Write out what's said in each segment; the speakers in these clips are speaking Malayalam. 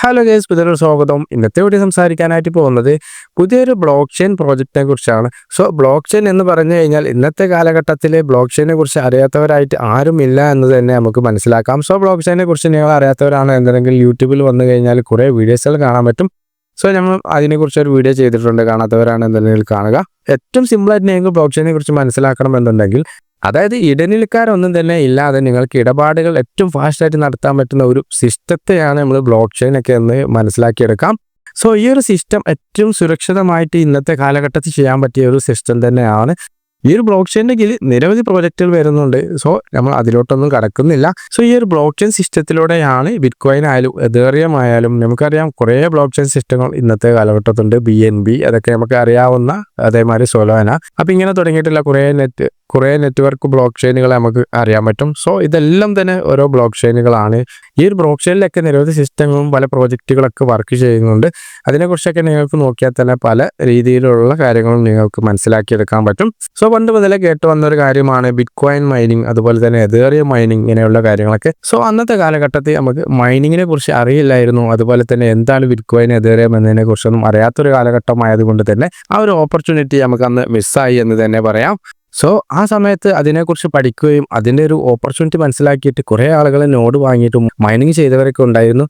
ഹലോ ഗൈസ്, പുതിയൊരു സ്വാഗതം. ഇന്നത്തെ വീഡിയോ സംസാരിക്കാനായിട്ട് പോകുന്നത് പുതിയൊരു ബ്ലോക്ക് ചെയിൻ പ്രോജക്റ്റിനെ കുറിച്ചാണ്. ബ്ലോക്ക് ചെയിൻ എന്ന് പറഞ്ഞു കഴിഞ്ഞാൽ ഇന്നത്തെ കാലഘട്ടത്തിൽ ബ്ലോക്ക് ചെയിനെ കുറിച്ച് അറിയാത്തവരായിട്ട് ആരുമില്ല എന്ന് തന്നെ നമുക്ക് മനസ്സിലാക്കാം. ബ്ലോക്ക് ചെയിനെ കുറിച്ച് നിങ്ങൾ അറിയാത്തവരാണ് എന്തെങ്കിലും യൂട്യൂബിൽ വന്നു കഴിഞ്ഞാൽ കുറേ വീഡിയോസുകൾ കാണാൻ പറ്റും. നമ്മൾ അതിനെക്കുറിച്ച് ഒരു വീഡിയോ ചെയ്തിട്ടുണ്ട്. കാണാത്തവരാണ് എന്തെങ്കിലും കാണുക. ഏറ്റവും സിമ്പിളായിട്ട് നിങ്ങൾക്ക് ബ്ലോക്ക് ചെയിനെ കുറിച്ച് മനസ്സിലാക്കണം എന്നുണ്ടെങ്കിൽ, അതായത് ഇടനിലക്കാരൊന്നും തന്നെ ഇല്ലാതെ നിങ്ങൾക്ക് ഇടപാടുകൾ ഏറ്റവും ഫാസ്റ്റായിട്ട് നടത്താൻ പറ്റുന്ന ഒരു സിസ്റ്റത്തെയാണ് നമ്മൾ ബ്ലോക്ക് ചെയിൻ ഒക്കെ എന്ന് മനസ്സിലാക്കിയെടുക്കാം. ഈ ഒരു സിസ്റ്റം ഏറ്റവും സുരക്ഷിതമായിട്ട് ഇന്നത്തെ കാലഘട്ടത്തിൽ ചെയ്യാൻ പറ്റിയ ഒരു സിസ്റ്റം തന്നെയാണ്. ഈ ഒരു ബ്ലോക്ക് ചെയിൻ്റെ കീഴിൽ നിരവധി പ്രോജക്റ്റുകൾ വരുന്നുണ്ട്. നമ്മൾ അതിലോട്ടൊന്നും കടക്കുന്നില്ല. ഈ ഒരു ബ്ലോക്ക് ചെയിൻ സിസ്റ്റത്തിലൂടെയാണ് ബിറ്റ്കോയിൻ ആയാലും എതേറിയം ആയാലും നമുക്കറിയാം കുറേ ബ്ലോക്ക് ചെയിൻ സിസ്റ്റങ്ങൾ ഇന്നത്തെ കാലഘട്ടത്തുണ്ട്. BNB അതൊക്കെ നമുക്ക് അറിയാവുന്ന, അതേമാതിരി സൊലാന, അപ്പം ഇങ്ങനെ തുടങ്ങിയിട്ടുള്ള കുറേ നെറ്റ്വർക്ക് ബ്ലോക്ക് ചെയിനുകളെ നമുക്ക് അറിയാൻ പറ്റും. ഇതെല്ലാം തന്നെ ഓരോ ബ്ലോക്ക് ചെയിനുകളാണ്. ഈ ഒരു ബ്ലോക്ക് ചെയിനിലൊക്കെ നിരവധി സിസ്റ്റങ്ങളും പല പ്രോജക്റ്റുകളൊക്കെ വർക്ക് ചെയ്യുന്നുണ്ട്. അതിനെക്കുറിച്ചൊക്കെ നിങ്ങൾക്ക് നോക്കിയാൽ തന്നെ പല രീതിയിലുള്ള കാര്യങ്ങളും നിങ്ങൾക്ക് മനസ്സിലാക്കിയെടുക്കാൻ പറ്റും. പണ്ട് മുതലേ കേട്ട് വന്ന ഒരു കാര്യമാണ് ബിറ്റ്കോയിൻ മൈനിങ്, അതുപോലെ തന്നെ എതേറിയം മൈനിങ്, ഇങ്ങനെയുള്ള കാര്യങ്ങളൊക്കെ. അന്നത്തെ കാലഘട്ടത്തിൽ നമുക്ക് മൈനിങ്ങിനെ കുറിച്ച് അറിയില്ലായിരുന്നു. അതുപോലെ തന്നെ എന്താണ് ബിറ്റ്കോയിൻ, എതേറിയം എന്നതിനെ കുറിച്ചൊന്നും അറിയാത്തൊരു കാലഘട്ടമായതുകൊണ്ട് തന്നെ ആ ഒരു ഓപ്പർച്യൂണിറ്റി നമുക്ക് അന്ന് മിസ്സായി എന്ന് തന്നെ പറയാം. ആ സമയത്ത് അതിനെക്കുറിച്ച് പഠിക്കുകയും അതിൻ്റെ ഒരു ഓപ്പർച്യൂണിറ്റി മനസ്സിലാക്കിയിട്ട് കുറേ ആളുകൾ നോഡ് വാങ്ങിയിട്ടും മൈനിങ് ചെയ്തവരൊക്കെ ഉണ്ടായിരുന്നു.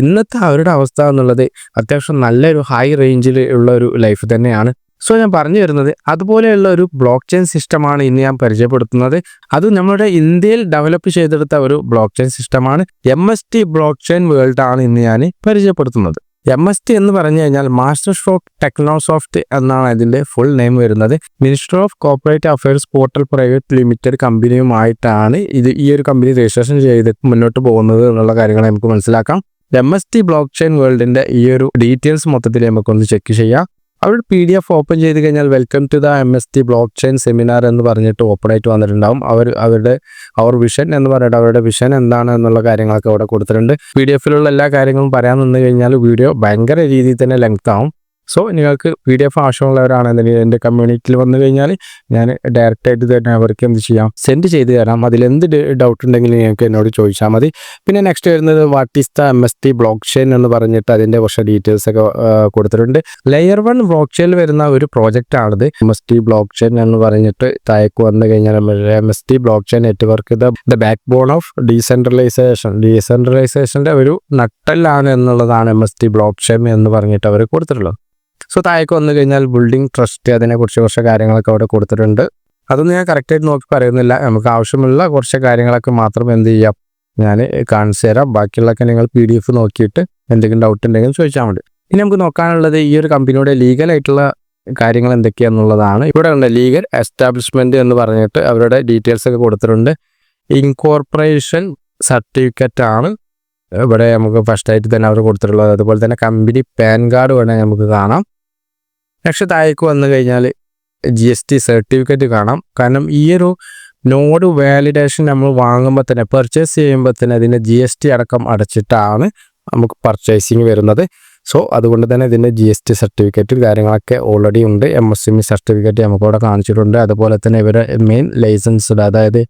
ഇന്നത്തെ അവരുടെ അവസ്ഥ എന്നുള്ളത് അത്യാവശ്യം നല്ലൊരു ഹൈ റേഞ്ചിൽ ഉള്ള ഒരു ലൈഫ് തന്നെയാണ്. ഞാൻ പറഞ്ഞു വരുന്നത് അതുപോലെയുള്ള ഒരു ബ്ലോക്ക് ചെയിൻ സിസ്റ്റമാണ് ഇന്ന് ഞാൻ പരിചയപ്പെടുത്തുന്നത്. അത് നമ്മുടെ ഇന്ത്യയിൽ ഡെവലപ്പ് ചെയ്തെടുത്ത ഒരു ബ്ലോക്ക് ചെയിൻ സിസ്റ്റമാണ്. MST ബ്ലോക്ക് ചെയിൻ വേൾഡ് ആണ് ഇന്ന് ഞാൻ പരിചയപ്പെടുത്തുന്നത്. MST എന്ന് പറഞ്ഞു കഴിഞ്ഞാൽ മാസ്റ്റർ സ്ട്രോക്ക് ടെക്നോസോഫ്റ്റ് എന്നാണ് ഇതിൻ്റെ ഫുൾ നെയിം വരുന്നത്. Minister of corporate affairs portal private limited കമ്പനിയുമായിട്ടാണ് ഈ ഒരു കമ്പനി രജിസ്ട്രേഷൻ ചെയ്ത് മുന്നോട്ട് പോകുന്നത് എന്നുള്ള കാര്യങ്ങൾ നമുക്ക് മനസ്സിലാക്കാം. MST ബ്ലോക്ക് ചെയിൻ വേൾഡിൻ്റെ ഈ ഒരു ഡീറ്റെയിൽസ് മൊത്തത്തിൽ നമുക്കൊന്ന് ചെക്ക് ചെയ്യാം. അവർ PDF ഓപ്പൺ ചെയ്ത് കഴിഞ്ഞാൽ welcome to the MST blockchain seminar എന്ന് പറഞ്ഞിട്ട് ഓപ്പൺ ആയിട്ട് വന്നിട്ടുണ്ടാവും. അവർ വിഷൻ എന്ന് പറഞ്ഞിട്ട് അവരുടെ വിഷൻ എന്താണ് എന്നുള്ള കാര്യങ്ങളൊക്കെ അവിടെ കൊടുത്തിട്ടുണ്ട്. PDF-ലുള്ള എല്ലാ കാര്യങ്ങളും പറയാൻ നിന്ന് കഴിഞ്ഞാൽ വീഡിയോ ഭയങ്കര രീതിയിൽ തന്നെ ലെങ്ത് ആവും. നിങ്ങൾക്ക് PDF ആവശ്യമുള്ളവരാണെന്നുണ്ടെങ്കിൽ എൻ്റെ കമ്മ്യൂണിറ്റിയിൽ വന്നു കഴിഞ്ഞാൽ ഞാൻ ഡയറക്റ്റായിട്ട് തന്നെ അവർക്ക് എന്ത് ചെയ്യാം, സെൻഡ് ചെയ്ത് തരാം. അതിലെന്ത് ഡൗട്ട് ഉണ്ടെങ്കിൽ നിങ്ങൾക്ക് എന്നോട് ചോദിച്ചാൽ മതി. പിന്നെ നെക്സ്റ്റ് വരുന്നത് what is the MST block chain എന്ന് പറഞ്ഞിട്ട് അതിൻ്റെ കുറച്ച് ഡീറ്റെയിൽസ് ഒക്കെ കൊടുത്തിട്ടുണ്ട്. ലെയർ 1 ബ്ലോക്ക് ചെയിനിൽ വരുന്ന ഒരു പ്രോജക്റ്റ് ആണിത്. MST ബ്ലോക്ക് ചെയിൻ എന്ന് പറഞ്ഞിട്ട് താഴേക്ക് വന്നു കഴിഞ്ഞാൽ MST blockchain network the backbone of ഡീസെൻട്രലൈസേഷൻ്റെ ഒരു നട്ടെല്ലാണ് എന്നുള്ളതാണ് MST ബ്ലോക്ക് ചെയിൻ എന്ന് പറഞ്ഞിട്ട് അവർ കൊടുത്തിട്ടുള്ളത്. താഴേക്ക് വന്നു കഴിഞ്ഞാൽ ബിൽഡിംഗ് ട്രസ്റ്റ്, അതിനെക്കുറിച്ച് കുറച്ച് കാര്യങ്ങളൊക്കെ അവിടെ കൊടുത്തിട്ടുണ്ട്. അതൊന്നും ഞാൻ കറക്റ്റായിട്ട് നോക്കി പറയുന്നില്ല. നമുക്ക് ആവശ്യമുള്ള കുറച്ച് കാര്യങ്ങളൊക്കെ മാത്രം എന്ത് ചെയ്യാം, ഞാൻ കാണിച്ചു തരാം. ബാക്കിയുള്ളതൊക്കെ നിങ്ങൾ PDF നോക്കിയിട്ട് എന്തെങ്കിലും ഡൗട്ട് ഉണ്ടെങ്കിൽ ചോദിച്ചാൽ മതി. ഇനി നമുക്ക് നോക്കാനുള്ളത് ഈ ഒരു കമ്പനിയുടെ ലീഗലായിട്ടുള്ള കാര്യങ്ങൾ എന്തൊക്കെയാണെന്നുള്ളതാണ്. ഇവിടെ ഉണ്ട് ലീഗൽ എസ്റ്റാബ്ലിഷ്മെൻറ്റ് എന്ന് പറഞ്ഞിട്ട് അവരുടെ ഡീറ്റെയിൽസ് ഒക്കെ കൊടുത്തിട്ടുണ്ട്. ഇൻകോർപ്പറേഷൻ സർട്ടിഫിക്കറ്റ് ആണ് ഇവിടെ നമുക്ക് ഫസ്റ്റായിട്ട് തന്നെ അവർ കൊടുത്തിട്ടുള്ളത്. അതുപോലെ തന്നെ കമ്പനി പാൻ കാർഡ് വേണമെങ്കിൽ നമുക്ക് കാണാം. നെക്സ്റ്റ് താഴേക്ക് വന്നു കഴിഞ്ഞാൽ GST സർട്ടിഫിക്കറ്റ് കാണാം. കാരണം ഈ ഒരു നോഡ് വാലിഡേഷൻ നമ്മൾ വാങ്ങുമ്പോൾ തന്നെ, പർച്ചേസ് ചെയ്യുമ്പോൾ തന്നെ അതിൻ്റെ GST അടക്കം അടച്ചിട്ടാണ് നമുക്ക് പർച്ചേസിങ് വരുന്നത്. അതുകൊണ്ട് തന്നെ ഇതിൻ്റെ GST സർട്ടിഫിക്കറ്റ് കാര്യങ്ങളൊക്കെ ഓൾറെഡി ഉണ്ട്. MSME സർട്ടിഫിക്കറ്റ് നമുക്കിവിടെ കാണിച്ചിട്ടുണ്ട്. അതുപോലെ തന്നെ ഇവരുടെ മെയിൻ ലൈസൻസ്ഡ്, അതായത്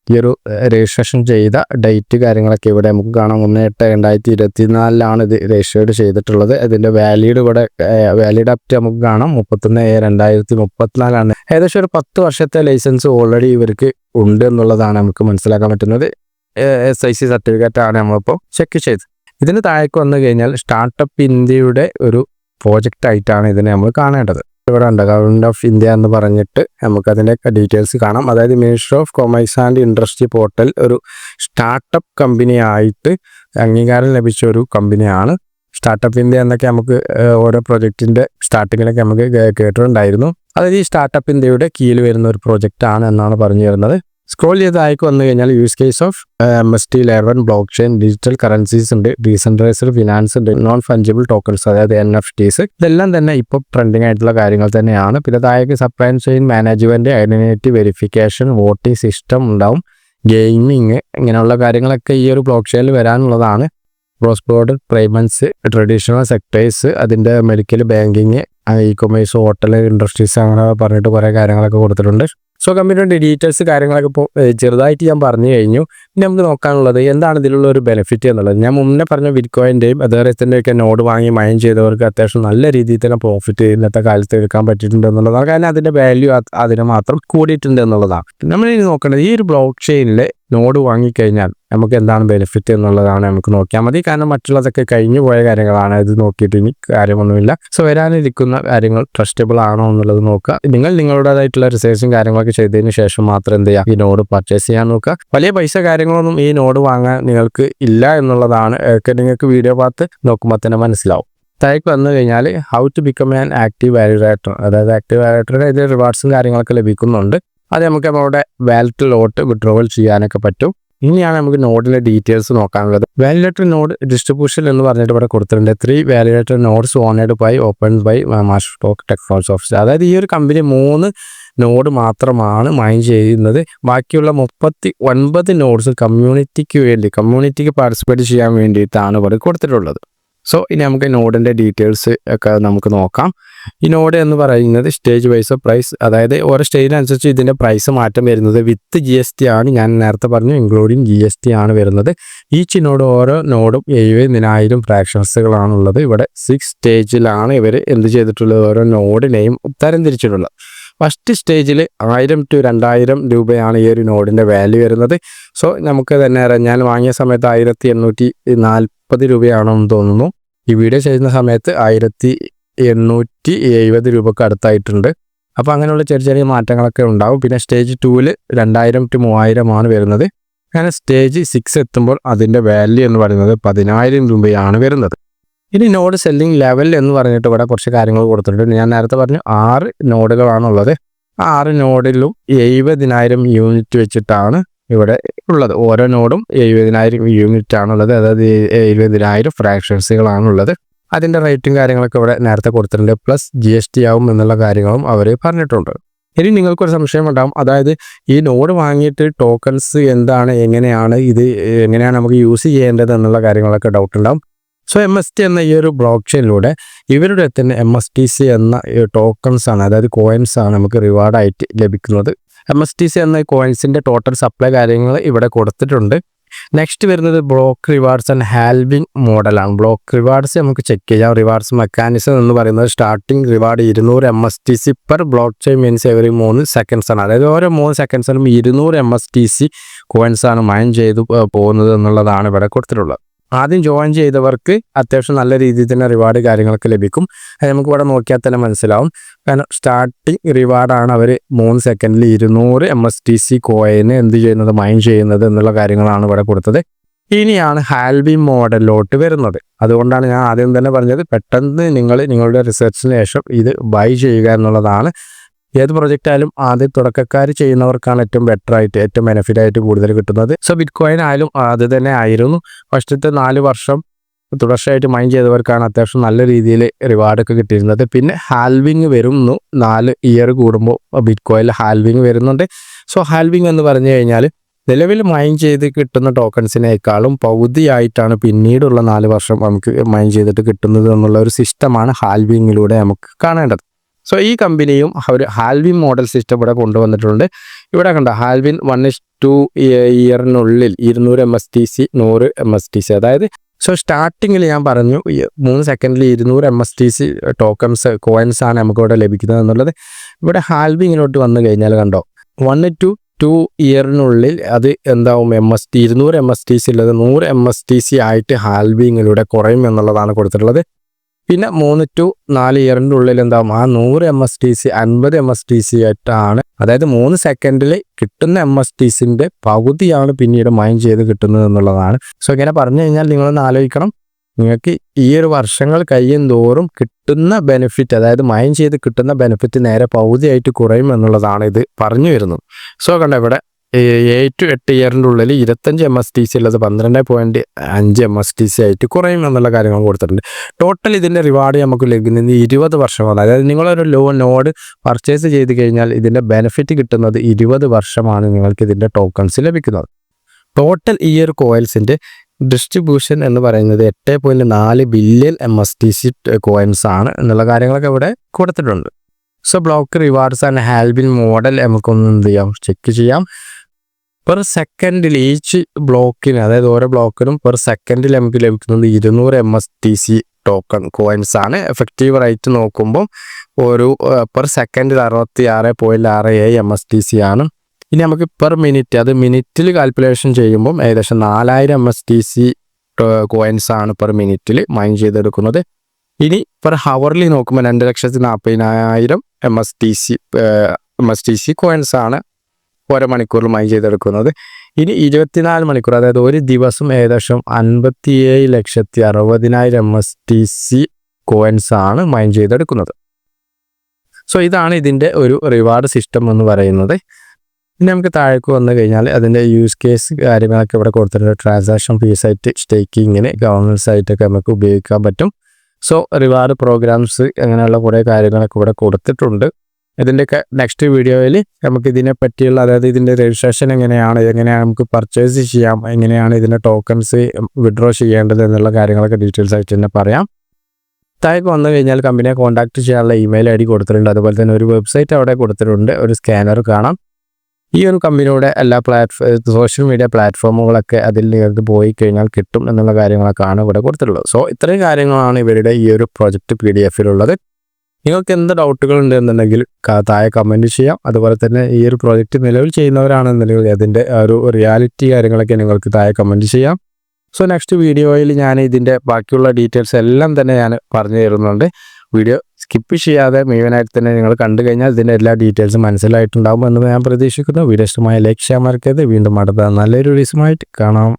ഈ ഒരു രജിസ്ട്രേഷൻ ചെയ്ത ഡേറ്റ് കാര്യങ്ങളൊക്കെ ഇവിടെ നമുക്ക് കാണാം. 1/8/2024 ഇത് രജിസ്റ്റേർഡ് ചെയ്തിട്ടുള്ളത്. ഇതിൻ്റെ വാലിഡ് അപ്റ്റ് നമുക്ക് കാണാം 31/7/2034. ഏകദേശം ഒരു 10 വർഷത്തെ ലൈസൻസ് ഓൾറെഡി ഇവർക്ക് ഉണ്ട് എന്നുള്ളതാണ് നമുക്ക് മനസ്സിലാക്കാൻ പറ്റുന്നത്. SIC സർട്ടിഫിക്കറ്റ് ആണ് നമ്മളിപ്പോൾ ചെക്ക് ചെയ്ത്. ഇതിന് താഴേക്ക് വന്നു കഴിഞ്ഞാൽ സ്റ്റാർട്ടപ്പ് ഇന്ത്യയുടെ ഒരു പ്രോജക്റ്റ് ആയിട്ടാണ് ഇതിനെ നമ്മൾ കാണേണ്ടത്. ഇവിടെ ഉണ്ട് ഗവൺമെൻറ് ഓഫ് ഇന്ത്യ എന്ന് പറഞ്ഞിട്ട് നമുക്കതിൻ്റെ ഡീറ്റെയിൽസ് കാണാം. അതായത് minister of commerce and industry portal ഒരു സ്റ്റാർട്ടപ്പ് കമ്പനിയായിട്ട് അംഗീകാരം ലഭിച്ച ഒരു കമ്പനിയാണ് സ്റ്റാർട്ടപ്പ് ഇന്ത്യ എന്നൊക്കെ നമുക്ക് ഓരോ പ്രൊജക്റ്റിൻ്റെ സ്റ്റാർട്ടിങ്ങിലൊക്കെ നമുക്ക് കേട്ടിട്ടുണ്ടായിരുന്നു. അതായത് ഈ സ്റ്റാർട്ടപ്പ് ഇന്ത്യയുടെ കീഴിൽ വരുന്ന ഒരു പ്രൊജക്റ്റാണ് എന്നാണ് പറഞ്ഞു തരുന്നത്. സ്ക്രോൾ ചെയ്ത് താഴേക്ക് വന്നു കഴിഞ്ഞാൽ use case of MST layer 1 block chain, digital currencies ഉണ്ട്, ഡീസെൻട്രലൈസ്ഡ് ഫിനാൻസ് ഉണ്ട്, നോൺ ഫഞ്ചിബിൾ ടോക്കൺസ് അതായത് NFTs. ഇതെല്ലാം തന്നെ ഇപ്പോൾ ട്രെൻഡിങ് ആയിട്ടുള്ള കാര്യങ്ങൾ തന്നെയാണ്. പിന്നെ താഴേക്ക് supply chain management, identity verification, voting system ഉണ്ടാവും, ഗെയിമിങ്, ഇങ്ങനെയുള്ള കാര്യങ്ങളൊക്കെ ഈ ഒരു ബ്ലോക്ക് ചെയിനിൽ വരാനുള്ളതാണ്. Cross border payments, traditional sectors, അതിൻ്റെ medical, banking, e-commerce, hotel industries, അങ്ങനെ പറഞ്ഞിട്ട് കുറേ കാര്യങ്ങളൊക്കെ കൊടുത്തിട്ടുണ്ട്. സോ കമ്പനിയുടെ ഡീറ്റെയിൽസ് കാര്യങ്ങളൊക്കെ ഇപ്പോൾ ചെറുതായിട്ട് ഞാൻ പറഞ്ഞു കഴിഞ്ഞു. ഇനി നമുക്ക് നോക്കാനുള്ളത് എന്താണ് ഇതിലുള്ള ഒരു ബെനിഫിറ്റ് എന്നുള്ളത്. ഞാൻ മുന്നേ പറഞ്ഞ ബിറ്റ്കോയിൻ്റെയും അതേപോലെയൊക്കെ നോഡ് വാങ്ങി മൈൻ ചെയ്തവർക്ക് അത്യാവശ്യം നല്ല രീതിയിൽ തന്നെ പ്രോഫിറ്റ് ഇന്നത്തെ കാലത്ത് എടുക്കാൻ പറ്റിയിട്ടുണ്ട് എന്നുള്ളതാണ്. കാരണം അതിൻ്റെ വാല്യൂ അതിന് മാത്രം കൂടിയിട്ടുണ്ട് എന്നുള്ളതാണ്. നമ്മളിനി നോക്കേണ്ടത് ഈ ഒരു ബ്ലോക്ക് ചെയിനിലെ നോഡ് വാങ്ങിക്കഴിഞ്ഞാൽ നമുക്ക് എന്താണ് ബെനിഫിറ്റ് എന്നുള്ളതാണ് നമുക്ക് നോക്കിയാൽ മതി. കാരണം മറ്റുള്ളതൊക്കെ കഴിഞ്ഞു പോയ കാര്യങ്ങളാണ്. ഇത് നോക്കിയിട്ട് ഇനി കാര്യമൊന്നുമില്ല. സോ വരാനിരിക്കുന്ന കാര്യങ്ങൾ ട്രസ്റ്റബിൾ ആണോ എന്നുള്ളത് നോക്കുക. നിങ്ങളുടേതായിട്ടുള്ള റിസർച്ചും കാര്യങ്ങളൊക്കെ ചെയ്തതിന് ശേഷം മാത്രം എന്ത് ചെയ്യുക, ഈ നോഡ് പർച്ചേസ് ചെയ്യാൻ നോക്കുക. വലിയ പൈസ കാര്യങ്ങളൊന്നും ഈ നോഡ് വാങ്ങാൻ നിങ്ങൾക്ക് ഇല്ല എന്നുള്ളതാണ് ഒക്കെ നിങ്ങൾക്ക് വീഡിയോ പാത്ത് നോക്കുമ്പോൾ തന്നെ മനസ്സിലാവും. താഴേക്ക് വന്നു കഴിഞ്ഞാൽ how to become an active validator, അതായത് ആക്റ്റീവ് വാലിഡേറ്ററിന് ഇതിൽ റിവാർഡ്സും കാര്യങ്ങളൊക്കെ ലഭിക്കുന്നുണ്ട്. അത് നമുക്ക് നമ്മുടെ വാലറ്റിലോട്ട് വിഡ്രോവൽ ചെയ്യാനൊക്കെ പറ്റും. ഇനിയാണ് നമുക്ക് നോഡിലെ ഡീറ്റെയിൽസ് നോക്കാനുള്ളത്. വാലിഡേറ്റർ നോഡ് ഡിസ്ട്രിബ്യൂഷൻ എന്ന് പറഞ്ഞിട്ട് ഇവിടെ കൊടുത്തിട്ടുണ്ട്. 3 validator nodes owned by open by master stock technology office. അതായത് ഈ ഒരു കമ്പനി 3 നോഡ് മാത്രമാണ് മൈൻ ചെയ്യുന്നത്. ബാക്കിയുള്ള 39 നോഡ്സ് കമ്മ്യൂണിറ്റിക്ക് പാർട്ടിസിപ്പേറ്റ് ചെയ്യാൻ വേണ്ടിയിട്ടാണ് ഇവിടെ കൊടുത്തിട്ടുള്ളത്. സോ ഇനി നമുക്ക് നോഡിൻ്റെ ഡീറ്റെയിൽസ് ഒക്കെ നമുക്ക് നോക്കാം. ഈ നോഡ് എന്ന് പറയുന്നത് സ്റ്റേജ് വൈസ് പ്രൈസ്, അതായത് ഓരോ സ്റ്റേജിനനുസരിച്ച് ഇതിൻ്റെ പ്രൈസ് മാറ്റം വരുന്നത്. വിത്ത് GST ആണ്, ഞാൻ നേരത്തെ പറഞ്ഞു ഇൻക്ലൂഡിങ് GST ആണ് വരുന്നത്. ഈച്ച് നോഡ് ഓരോ നോഡും 70,000 ഫ്രാക്ഷൻസുകളാണുള്ളത്. ഇവിടെ 6 സ്റ്റേജിലാണ് ഇവർ എന്ത് ചെയ്തിട്ടുള്ളത്, ഓരോ നോഡിനെയും തരംതിരിച്ചിട്ടുള്ളത്. ഫസ്റ്റ് സ്റ്റേജിൽ 1000 to 2000 രൂപയാണ് ഈ ഒരു നോഡിൻ്റെ വാല്യൂ വരുന്നത്. സോ നമുക്ക് തന്നെ ഞാൻ വാങ്ങിയ സമയത്ത് 1840 രൂപയാണെന്ന് തോന്നുന്നു. ഈ വീഡിയോ ചെയ്യുന്ന സമയത്ത് 1870 രൂപക്ക് അടുത്തായിട്ടുണ്ട്. അപ്പോൾ അങ്ങനെയുള്ള ചെറിയ മാറ്റങ്ങളൊക്കെ ഉണ്ടാവും. പിന്നെ സ്റ്റേജ് 2ൽ 2000 to 3000 വരുന്നത്. അങ്ങനെ സ്റ്റേജ് 6 എത്തുമ്പോൾ അതിൻ്റെ വാല്യൂ എന്ന് പറയുന്നത് 10,000 രൂപയാണ് വരുന്നത്. ഇനി നോഡ് സെല്ലിംഗ് ലെവൽ എന്ന് പറഞ്ഞിട്ട് ഇവിടെ കുറച്ച് കാര്യങ്ങൾ കൊടുത്തിട്ടുണ്ട്. ഞാൻ നേരത്തെ പറഞ്ഞു 6 നോഡുകളാണുള്ളത്. ആ 6 നോഡിലും 70,000 യൂണിറ്റ് വെച്ചിട്ടാണ് ഇവിടെ ഉള്ളത്. ഓരോ നോഡും 70,000 യൂണിറ്റ് ആണുള്ളത്. അതായത് 70,000 ഫ്രാക്ഷൻസുകളാണുള്ളത്. അതിൻ്റെ റേറ്റും കാര്യങ്ങളൊക്കെ ഇവിടെ നേരത്തെ കൊടുത്തിട്ടുണ്ട്. പ്ലസ് GST ആവും എന്നുള്ള കാര്യങ്ങളും അവർ പറഞ്ഞിട്ടുണ്ട്. ഇനി നിങ്ങൾക്കൊരു സംശയം ഉണ്ടാകും, അതായത് ഈ നോഡ് വാങ്ങിയിട്ട് ടോക്കൺസ് എന്താണ്, എങ്ങനെയാണ് നമുക്ക് യൂസ് ചെയ്യേണ്ടത് എന്നുള്ള കാര്യങ്ങളൊക്കെ ഡൗട്ട് ഉണ്ടാകും. സോ MST എന്ന ഈ ഒരു ബ്ലോക്ക് ചെയിനിലൂടെ ഇവരുടെ തന്നെ MSTC എന്ന ടോക്കൺസ് ആണ്, അതായത് കോയിൻസ് ആണ് നമുക്ക് റിവാർഡായിട്ട് ലഭിക്കുന്നത്. MSTC എന്ന കോയിൻസിൻ്റെ ടോട്ടൽ സപ്ലൈ കാര്യങ്ങൾ ഇവിടെ കൊടുത്തിട്ടുണ്ട്. നെക്സ്റ്റ് വരുന്നത് ബ്ലോക്ക് റിവാർഡ്സ് ആൻഡ് ഹാൽവിംഗ് മോഡലാണ്. ബ്ലോക്ക് റിവാർഡ്സ് നമുക്ക് ചെക്ക് ചെയ്യാം. റിവാർഡ്സ് മെക്കാനിസം എന്ന് പറയുന്നത് starting reward 200 MSTC per block chain means every 3 seconds ആണ്. അതായത് ഓരോ 3 സെക്കൻഡ്സിനും 200 MSTC കോയിൻസ് ആണ് മൈൻ ചെയ്ത് പോകുന്നത് എന്നുള്ളതാണ് ഇവിടെ കൊടുത്തിട്ടുള്ളത്. ആദ്യം ജോയിൻ ചെയ്തവർക്ക് അത്യാവശ്യം നല്ല രീതിയിൽ തന്നെ റിവാർഡ് കാര്യങ്ങളൊക്കെ ലഭിക്കും. അത് നമുക്ക് ഇവിടെ നോക്കിയാൽ തന്നെ മനസ്സിലാവും. കാരണം സ്റ്റാർട്ടിങ് റിവാർഡാണ് അവർ 3 സെക്കൻഡിൽ 200 MSTC കോയിന് എന്ത് ചെയ്യുന്നത്, മൈൻ ചെയ്യുന്നത് എന്നുള്ള കാര്യങ്ങളാണ് ഇവിടെ കൊടുത്തത്. ഇനിയാണ് ഹാൽവിംഗ് മോഡലിലോട്ട് വരുന്നത്. അതുകൊണ്ടാണ് ഞാൻ ആദ്യം തന്നെ പറഞ്ഞത് പെട്ടെന്ന് നിങ്ങളുടെ റിസർച്ചിന് ശേഷം ഇത് ബൈ ചെയ്യുക എന്നുള്ളതാണ്. ഏത് പ്രൊജക്റ്റ് ആയാലും ആദ്യം തുടക്കക്കാർ ചെയ്യുന്നവർക്കാണ് ഏറ്റവും ബെറ്റർ ആയിട്ട് ഏറ്റവും ബെനിഫിറ്റ് ആയിട്ട് കൂടുതൽ കിട്ടുന്നത്. സോ ബിറ്റ്കോയിൻ ആയാലും അത് തന്നെ ആയിരുന്നു. ഫസ്റ്റത്തെ 4 വർഷം തുടർച്ചയായിട്ട് മൈൻ ചെയ്തവർക്കാണ് അത്യാവശ്യം നല്ല രീതിയിൽ റിവാർഡൊക്കെ കിട്ടിയിരുന്നത്. പിന്നെ ഹാൽവിങ് വരുന്നു, 4 ഇയർ കൂടുമ്പോൾ ബിറ്റ്കോയിനിൽ ഹാൽവിങ് വരുന്നുണ്ട്. സോ ഹാൽവിങ് എന്ന് പറഞ്ഞു കഴിഞ്ഞാൽ നിലവിൽ മൈൻ ചെയ്ത് കിട്ടുന്ന ടോക്കൺസിനേക്കാളും പകുതിയായിട്ടാണ് പിന്നീടുള്ള 4 വർഷം നമുക്ക് മൈൻ ചെയ്തിട്ട് കിട്ടുന്നത് എന്നുള്ള ഒരു സിസ്റ്റമാണ് ഹാൽവിങ്ങിലൂടെ നമുക്ക് കാണേണ്ടത്. സോ ഈ കമ്പനിയും ഒരു ഹാൽവിൻ മോഡൽ സിസ്റ്റം ഇവിടെ കൊണ്ടുവന്നിട്ടുണ്ട്. ഇവിടെ കണ്ട ഹാൽവിൻ 1:2 ഇയറിനുള്ളിൽ 200 MSTC 100 MSTC, അതായത് സോ സ്റ്റാർട്ടിങ്ങിൽ ഞാൻ പറഞ്ഞു 3 സെക്കൻഡിൽ 200 MSTC കോയിൻസ് ആണ് നമുക്ക് ഇവിടെ ലഭിക്കുന്നത് എന്നുള്ളത്. ഇവിടെ ഹാൽവിങ്ങിലോട്ട് വന്നു കഴിഞ്ഞാൽ കണ്ടോ 1 to 2 ഇയറിനുള്ളിൽ അത് എന്താവും 200 MSTC ഉള്ളത് 100 MSTC ആയിട്ട് ഹാൽവിങ്ങിലൂടെ കുറയും എന്നുള്ളതാണ് കൊടുത്തിട്ടുള്ളത്. പിന്നെ 3 to 4 ഇയറിൻ്റെ ഉള്ളിൽ എന്താവും ആ 100 MSTC 50 MSTC ആയിട്ടാണ്, അതായത് 3 സെക്കൻഡിൽ കിട്ടുന്ന MSTCൻ്റെ പകുതിയാണ് പിന്നീട് മൈൻ ചെയ്ത് കിട്ടുന്നത് എന്നുള്ളതാണ്. സോ ഇങ്ങനെ പറഞ്ഞു കഴിഞ്ഞാൽ നിങ്ങളൊന്ന് ആലോചിക്കണം, നിങ്ങൾക്ക് ഈ ഒരു വർഷങ്ങൾ കഴിയും തോറും കിട്ടുന്ന ബെനിഫിറ്റ്, അതായത് മൈൻ ചെയ്ത് കിട്ടുന്ന ബെനിഫിറ്റ് നേരെ പകുതിയായിട്ട് കുറയും എന്നുള്ളതാണ് ഇത് പറഞ്ഞു വരുന്നത്. സോ കണ്ട ഇവിടെ 7 to 8 ഇയറിൻ്റെ ഉള്ളിൽ 25 MSTC ഉള്ളത് 12.5 MSTC ആയിട്ട് കുറയും എന്നുള്ള കാര്യങ്ങൾ കൊടുത്തിട്ടുണ്ട്. ടോട്ടൽ ഇതിൻ്റെ റിവാർഡ് നമുക്ക് ലഭിക്കുന്നത് 20 വർഷമാണ്. അതായത് നിങ്ങളൊരു നോഡ് പർച്ചേസ് ചെയ്ത് കഴിഞ്ഞാൽ ഇതിൻ്റെ ബെനിഫിറ്റ് കിട്ടുന്നത് 20 വർഷമാണ് നിങ്ങൾക്ക് ഇതിൻ്റെ ടോക്കൺസ് ലഭിക്കുന്നത്. ടോട്ടൽ ഈ ഒരു കോയിൻസിൻ്റെ ഡിസ്ട്രിബ്യൂഷൻ എന്ന് പറയുന്നത് 8.4 ബില്യൺ MSTC കോയിൻസ് ആണ് എന്നുള്ള കാര്യങ്ങളൊക്കെ ഇവിടെ കൊടുത്തിട്ടുണ്ട്. സോ ബ്ലോക്ക് റിവാർഡ്സ് ആൻഡ് ഹാൽബിൻ മോഡൽ നമുക്കൊന്ന് എന്ത് ചെയ്യാം, ചെക്ക് ചെയ്യാം. പെർ സെക്കൻഡിൽ ഈച്ച് ബ്ലോക്കിന്, അതായത് ഓരോ ബ്ലോക്കിനും പെർ സെക്കൻഡിൽ നമുക്ക് ലഭിക്കുന്നത് 200 MSTC ടോക്കൺ കോയിൻസ് ആണ്. എഫക്റ്റീവ് റേറ്റ് നോക്കുമ്പോൾ ഒരു പെർ സെക്കൻഡിൽ 66.67 MSTC ആണ്. ഇനി നമുക്ക് പെർ മിനിറ്റ്, അത് മിനിറ്റിൽ കാൽക്കുലേഷൻ ചെയ്യുമ്പോൾ ഏകദേശം 4000 MSTC കോയിൻസ് ആണ് പെർ മിനിറ്റിൽ മൈൻ ചെയ്തെടുക്കുന്നത്. ഇനി പെർ ഹവറിൽ നോക്കുമ്പോൾ 2,40,000 MSTC കോയിൻസ് ആണ് ഓരോ മണിക്കൂറിൽ മൈൻ ചെയ്തെടുക്കുന്നത്. ഇനി 24 മണിക്കൂർ, അതായത് ഒരു ദിവസം ഏകദേശം 57,60,000 MSTC കോയിൻസ് ആണ് മൈൻ ചെയ്തെടുക്കുന്നത്. സോ ഇതാണ് ഇതിൻ്റെ ഒരു റിവാർഡ് സിസ്റ്റം എന്ന് പറയുന്നത്. ഇനി നമുക്ക് താഴേക്ക് വന്നു കഴിഞ്ഞാൽ അതിൻ്റെ യൂസ് കേസ് കാര്യങ്ങളൊക്കെ ഇവിടെ കൊടുത്തിട്ടുണ്ട്. ട്രാൻസാക്ഷൻ ഫീസ് ആയിട്ട്, സ്റ്റേക്കിങ്ങിന്, ഗവർണൻസ് ആയിട്ടൊക്കെ നമുക്ക് ഉപയോഗിക്കാൻ പറ്റും. സോ റിവാർഡ് പ്രോഗ്രാംസ് അങ്ങനെയുള്ള കുറേ കാര്യങ്ങളൊക്കെ ഇവിടെ കൊടുത്തിട്ടുണ്ട്. ഇതിൻ്റെയൊക്കെ നെക്സ്റ്റ് വീഡിയോയിൽ നമുക്ക് ഇതിനെ പറ്റിയുള്ള, അതായത് ഇതിൻ്റെ രജിസ്ട്രേഷൻ എങ്ങനെയാണ് നമുക്ക് പർച്ചേസ് ചെയ്യാം, എങ്ങനെയാണ് ഇതിൻ്റെ ടോക്കൺസ് വിഡ്രോ ചെയ്യേണ്ടത് എന്നുള്ള കാര്യങ്ങളൊക്കെ ഡീറ്റെയിൽസ് ആയിട്ട് തന്നെ പറയാം. താഴേക്ക് വന്നു കഴിഞ്ഞാൽ കമ്പനിയെ കോൺടാക്ട് ചെയ്യാനുള്ള ഇമെയിൽ ID കൊടുത്തിട്ടുണ്ട്. അതുപോലെ തന്നെ ഒരു വെബ്സൈറ്റ് അവിടെ കൊടുത്തിട്ടുണ്ട്, ഒരു സ്കാനർ കാണാം. ഈ ഒരു കമ്പനിയുടെ എല്ലാ സോഷ്യൽ മീഡിയ പ്ലാറ്റ്ഫോമുകളൊക്കെ അതിൽ നിങ്ങൾക്ക് പോയി കഴിഞ്ഞാൽ കിട്ടും എന്നുള്ള കാര്യങ്ങളൊക്കെയാണ് ഇവിടെ കൊടുത്തിട്ടുള്ളത്. സോ ഇത്രയും കാര്യങ്ങളാണ് ഇവരുടെ ഈ ഒരു പ്രോജക്റ്റ് PDF-ലുള്ളത്. നിങ്ങൾക്ക് എന്ത് ഡൗട്ടുകൾ ഉണ്ടെന്നുണ്ടെങ്കിൽ താഴെ കമൻറ്റ് ചെയ്യാം. അതുപോലെ തന്നെ ഈ ഒരു പ്രോജക്റ്റ് നിലവിൽ ചെയ്യുന്നവരാണെന്നുണ്ടെങ്കിൽ അതിൻ്റെ ഒരു റിയാലിറ്റി കാര്യങ്ങളൊക്കെ നിങ്ങൾക്ക് താഴെ കമൻറ്റ് ചെയ്യാം. സോ നെക്സ്റ്റ് വീഡിയോയിൽ ഞാൻ ഇതിൻ്റെ ബാക്കിയുള്ള ഡീറ്റെയിൽസ് എല്ലാം തന്നെ ഞാൻ പറഞ്ഞു തരുന്നുണ്ട്. വീഡിയോ സ്കിപ്പ് ചെയ്യാതെ മുഴുവനായിട്ട് തന്നെ നിങ്ങൾ കണ്ടു കഴിഞ്ഞാൽ ഇതിൻ്റെ എല്ലാ ഡീറ്റെയിൽസും മനസ്സിലായിട്ടുണ്ടാകും എന്ന് ഞാൻ പ്രതീക്ഷിക്കുന്നു. വീഡിയോ ഇഷ്ടമായ ലൈക്ക് ചെയ്യാൻ മറക്കരുത്. വീണ്ടും അടുത്ത നല്ലൊരു വീഡിയോസുമായിട്ട് കാണാം.